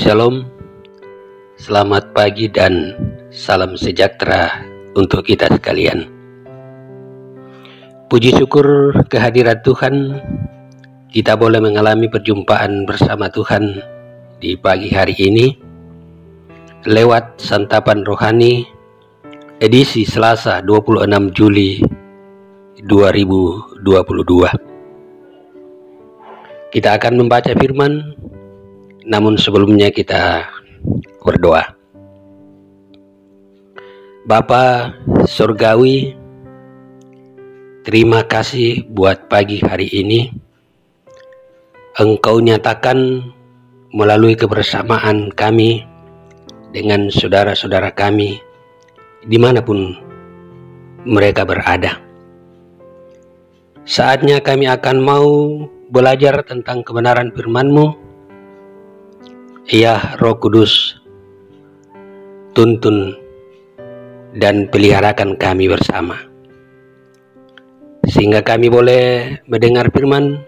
Shalom, selamat pagi dan salam sejahtera untuk kita sekalian. Puji syukur kehadiran Tuhan, kita boleh mengalami perjumpaan bersama Tuhan di pagi hari ini lewat santapan rohani edisi Selasa 26 Juli 2022. Kita akan membaca firman, namun sebelumnya kita berdoa. Bapa Surgawi, terima kasih buat pagi hari ini. Engkau nyatakan melalui kebersamaan kami dengan saudara-saudara kami dimanapun mereka berada. Saatnya kami akan mau belajar tentang kebenaran firman-Mu. Ya Roh Kudus, tuntun dan peliharakan kami bersama, sehingga kami boleh mendengar firman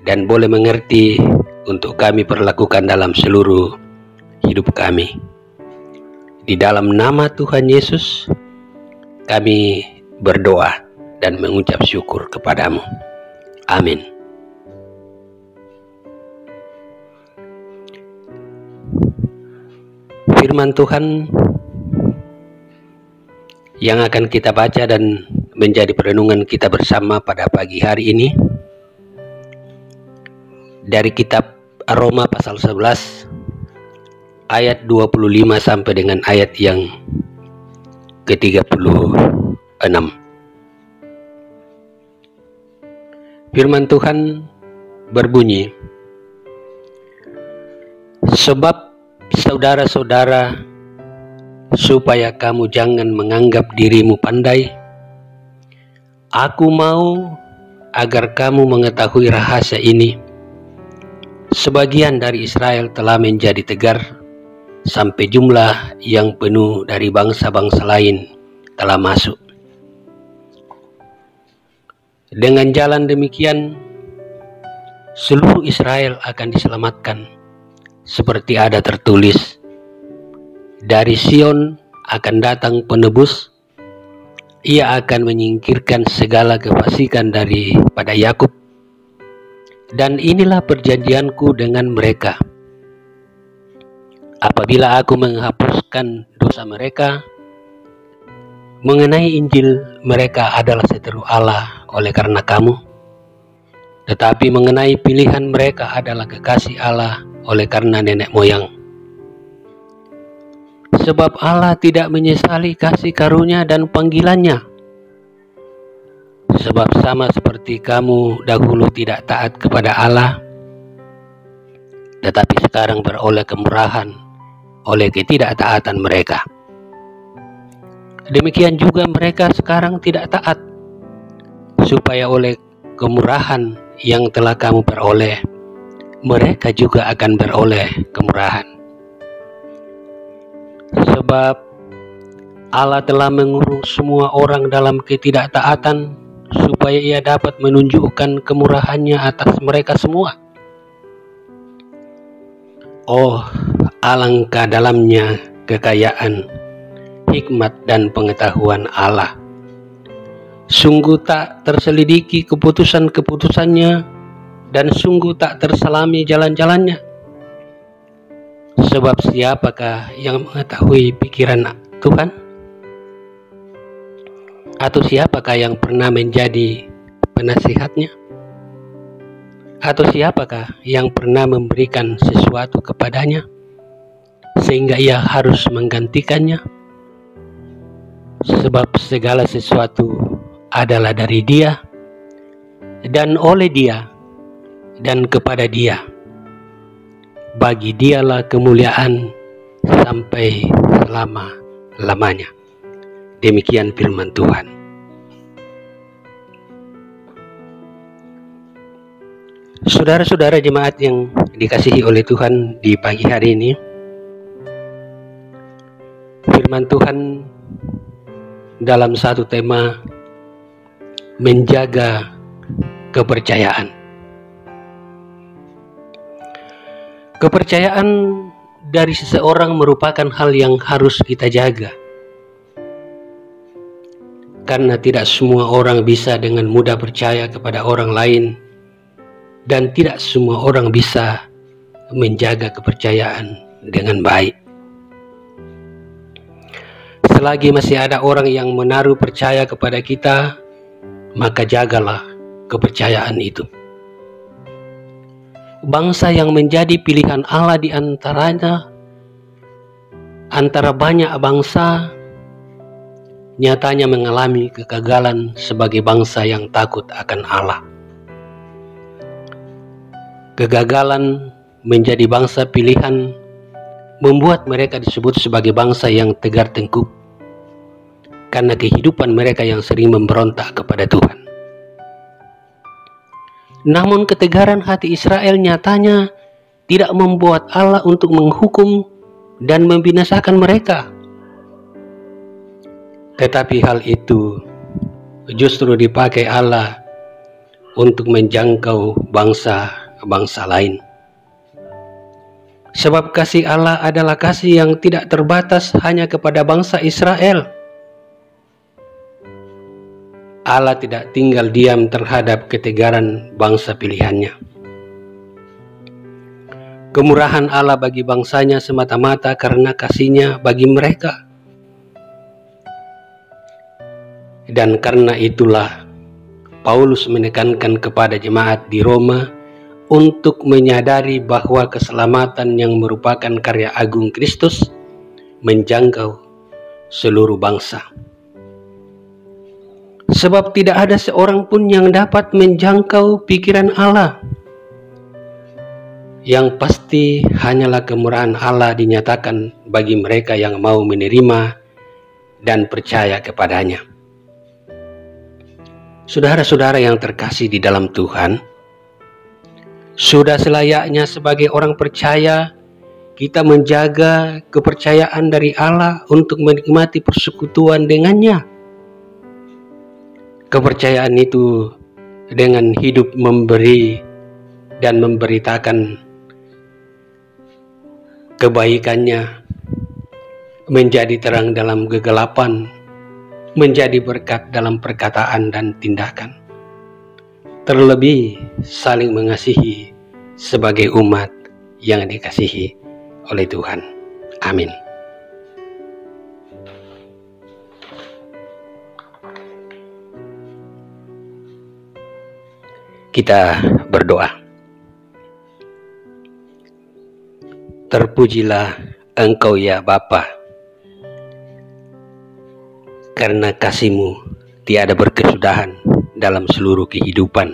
dan boleh mengerti untuk kami perlakukan dalam seluruh hidup kami. Di dalam nama Tuhan Yesus kami berdoa dan mengucap syukur kepadamu. Amin. Firman Tuhan yang akan kita baca dan menjadi perenungan kita bersama pada pagi hari ini dari kitab Roma pasal 11 ayat 25 sampai dengan ayat yang ke-36. Firman Tuhan berbunyi, sebab saudara-saudara, supaya kamu jangan menganggap dirimu pandai, aku mau agar kamu mengetahui rahasia ini. Sebagian dari Israel telah menjadi tegar, sampai jumlah yang penuh dari bangsa-bangsa lain telah masuk. Dengan jalan demikian, seluruh Israel akan diselamatkan. Seperti ada tertulis, dari Sion akan datang penebus, ia akan menyingkirkan segala kefasikan daripada Yakub, dan inilah perjanjianku dengan mereka. Apabila aku menghapuskan dosa mereka, mengenai Injil mereka adalah seteru Allah oleh karena kamu, tetapi mengenai pilihan mereka adalah kekasih Allah oleh karena nenek moyang. Sebab Allah tidak menyesali kasih karunia dan panggilannya. Sebab sama seperti kamu dahulu tidak taat kepada Allah, tetapi sekarang beroleh kemurahan oleh ketidaktaatan mereka. Demikian juga mereka sekarang tidak taat, supaya oleh kemurahan yang telah kamu peroleh, mereka juga akan beroleh kemurahan. Sebab Allah telah mengurung semua orang dalam ketidaktaatan, supaya ia dapat menunjukkan kemurahannya atas mereka semua. Oh, alangkah dalamnya kekayaan, hikmat dan pengetahuan Allah. Sungguh tak terselidiki keputusan-keputusannya, dan sungguh tak terselami jalan-jalannya. Sebab siapakah yang mengetahui pikiran Tuhan? Atau siapakah yang pernah menjadi penasihatnya? Atau siapakah yang pernah memberikan sesuatu kepadanya, sehingga ia harus menggantikannya? Sebab segala sesuatu adalah dari Dia, dan oleh Dia, dan kepada Dia. Bagi Dialah kemuliaan sampai selama-lamanya. Demikian firman Tuhan. Saudara-saudara jemaat yang dikasihi oleh Tuhan, di pagi hari ini firman Tuhan dalam satu tema, menjaga kepercayaan. Kepercayaan dari seseorang merupakan hal yang harus kita jaga, karena tidak semua orang bisa dengan mudah percaya kepada orang lain, dan tidak semua orang bisa menjaga kepercayaan dengan baik. Selagi masih ada orang yang menaruh percaya kepada kita, maka jagalah kepercayaan itu. Bangsa yang menjadi pilihan Allah di antara banyak bangsa, nyatanya mengalami kegagalan sebagai bangsa yang takut akan Allah. Kegagalan menjadi bangsa pilihan membuat mereka disebut sebagai bangsa yang tegar tengkuk, karena kehidupan mereka yang sering memberontak kepada Tuhan. Namun ketegaran hati Israel nyatanya tidak membuat Allah untuk menghukum dan membinasakan mereka. Tetapi hal itu justru dipakai Allah untuk menjangkau bangsa-bangsa lain. Sebab kasih Allah adalah kasih yang tidak terbatas hanya kepada bangsa Israel. Allah tidak tinggal diam terhadap ketegaran bangsa pilihannya. Kemurahan Allah bagi bangsanya semata-mata karena kasih-Nya bagi mereka. Dan karena itulah Paulus menekankan kepada jemaat di Roma untuk menyadari bahwa keselamatan yang merupakan karya agung Kristus menjangkau seluruh bangsa. Sebab tidak ada seorang pun yang dapat menjangkau pikiran Allah. Yang pasti hanyalah kemurahan Allah dinyatakan bagi mereka yang mau menerima dan percaya kepadanya. Saudara-saudara yang terkasih di dalam Tuhan, sudah selayaknya sebagai orang percaya kita menjaga kepercayaan dari Allah untuk menikmati persekutuan dengannya. Kepercayaan itu dengan hidup memberi dan memberitakan kebaikannya, menjadi terang dalam kegelapan, menjadi berkat dalam perkataan dan tindakan. Terlebih saling mengasihi sebagai umat yang dikasihi oleh Tuhan. Amin. Kita berdoa. Terpujilah Engkau ya Bapa, karena kasih-Mu tiada berkesudahan dalam seluruh kehidupan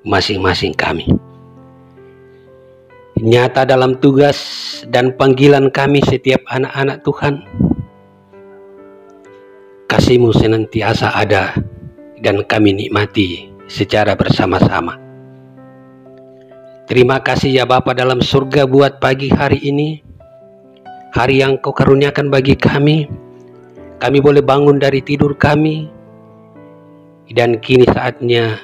masing-masing kami. Nyata dalam tugas dan panggilan kami setiap anak-anak Tuhan. Kasih-Mu senantiasa ada dan kami nikmati secara bersama-sama. Terima kasih ya Bapa dalam surga buat pagi hari ini, hari yang Kau karuniakan bagi kami. Kami boleh bangun dari tidur kami, dan kini saatnya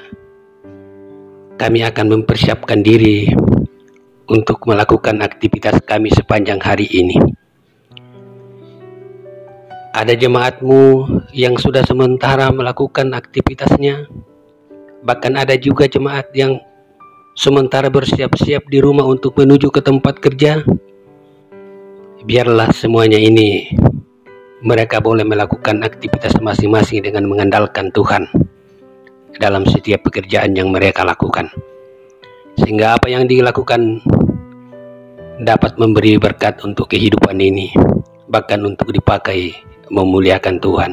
kami akan mempersiapkan diri untuk melakukan aktivitas kami sepanjang hari ini. Ada jemaat-Mu yang sudah sementara melakukan aktivitasnya, bahkan ada juga jemaat yang sementara bersiap-siap di rumah untuk menuju ke tempat kerja. Biarlah semuanya ini mereka boleh melakukan aktivitas masing-masing dengan mengandalkan Tuhan dalam setiap pekerjaan yang mereka lakukan, sehingga apa yang dilakukan dapat memberi berkat untuk kehidupan ini, bahkan untuk dipakai memuliakan Tuhan.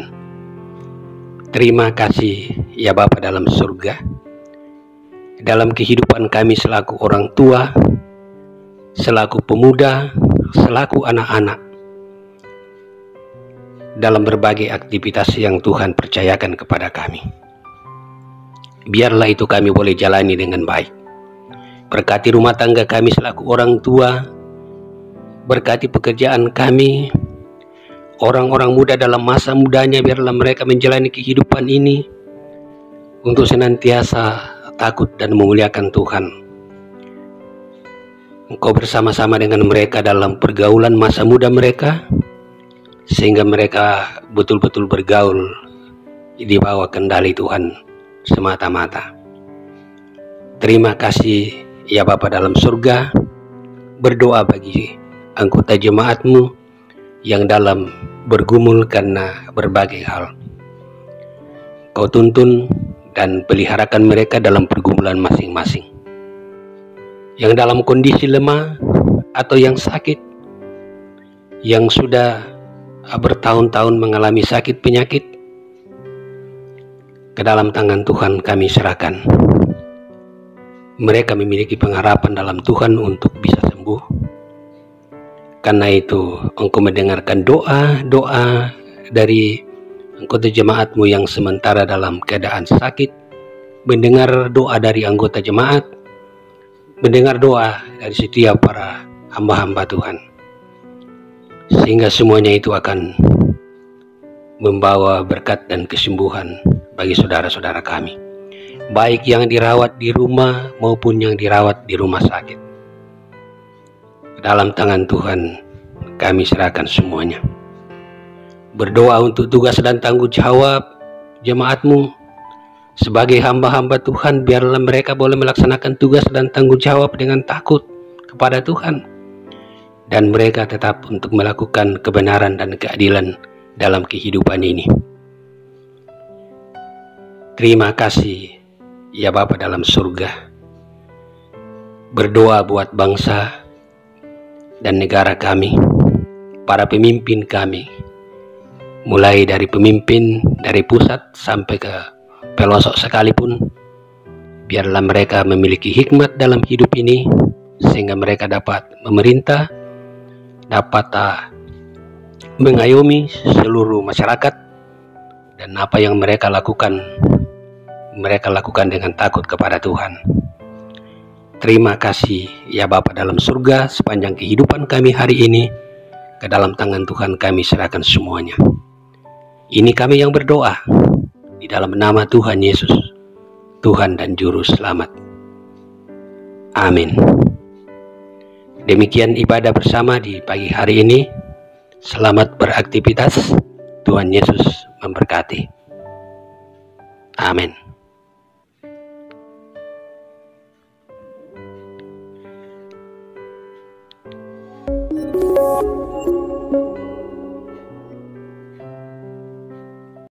Terima kasih ya Bapa dalam surga, dalam kehidupan kami selaku orang tua, selaku pemuda, selaku anak-anak, dalam berbagai aktivitas yang Tuhan percayakan kepada kami. Biarlah itu kami boleh jalani dengan baik. Berkati rumah tangga kami selaku orang tua, berkati pekerjaan kami, orang-orang muda dalam masa mudanya, biarlah mereka menjalani kehidupan ini untuk senantiasa takut dan memuliakan Tuhan. Engkau bersama-sama dengan mereka dalam pergaulan masa muda mereka, sehingga mereka betul-betul bergaul di bawah kendali Tuhan semata-mata. Terima kasih ya Bapa dalam surga. Berdoa bagi anggota jemaat-Mu yang dalam bergumul karena berbagai hal. Kau tuntun dan peliharakan mereka dalam pergumulan masing-masing. Yang dalam kondisi lemah atau yang sakit, yang sudah bertahun-tahun mengalami sakit penyakit, ke dalam tangan Tuhan kami serahkan. Mereka memiliki pengharapan dalam Tuhan untuk bisa sembuh. Karena itu Engkau mendengarkan doa-doa dari anggota jemaat-Mu yang sementara dalam keadaan sakit, mendengar doa dari anggota jemaat, mendengar doa dari setiap para hamba-hamba Tuhan, sehingga semuanya itu akan membawa berkat dan kesembuhan bagi saudara-saudara kami, baik yang dirawat di rumah maupun yang dirawat di rumah sakit. Dalam tangan Tuhan kami serahkan semuanya. Berdoa untuk tugas dan tanggung jawab jemaat-Mu sebagai hamba-hamba Tuhan, biarlah mereka boleh melaksanakan tugas dan tanggung jawab dengan takut kepada Tuhan, dan mereka tetap untuk melakukan kebenaran dan keadilan dalam kehidupan ini. Terima kasih ya Bapa dalam surga. Berdoa buat bangsa dan negara kami, para pemimpin kami, mulai dari pemimpin dari pusat sampai ke pelosok sekalipun, biarlah mereka memiliki hikmat dalam hidup ini, sehingga mereka dapat memerintah, dapat mengayomi seluruh masyarakat, dan apa yang mereka lakukan dengan takut kepada Tuhan. Terima kasih ya Bapa dalam surga, sepanjang kehidupan kami hari ini, ke dalam tangan Tuhan kami serahkan semuanya. Ini kami yang berdoa di dalam nama Tuhan Yesus, Tuhan dan Juru Selamat. Amin. Demikian ibadah bersama di pagi hari ini. Selamat beraktivitas. Tuhan Yesus memberkati. Amin.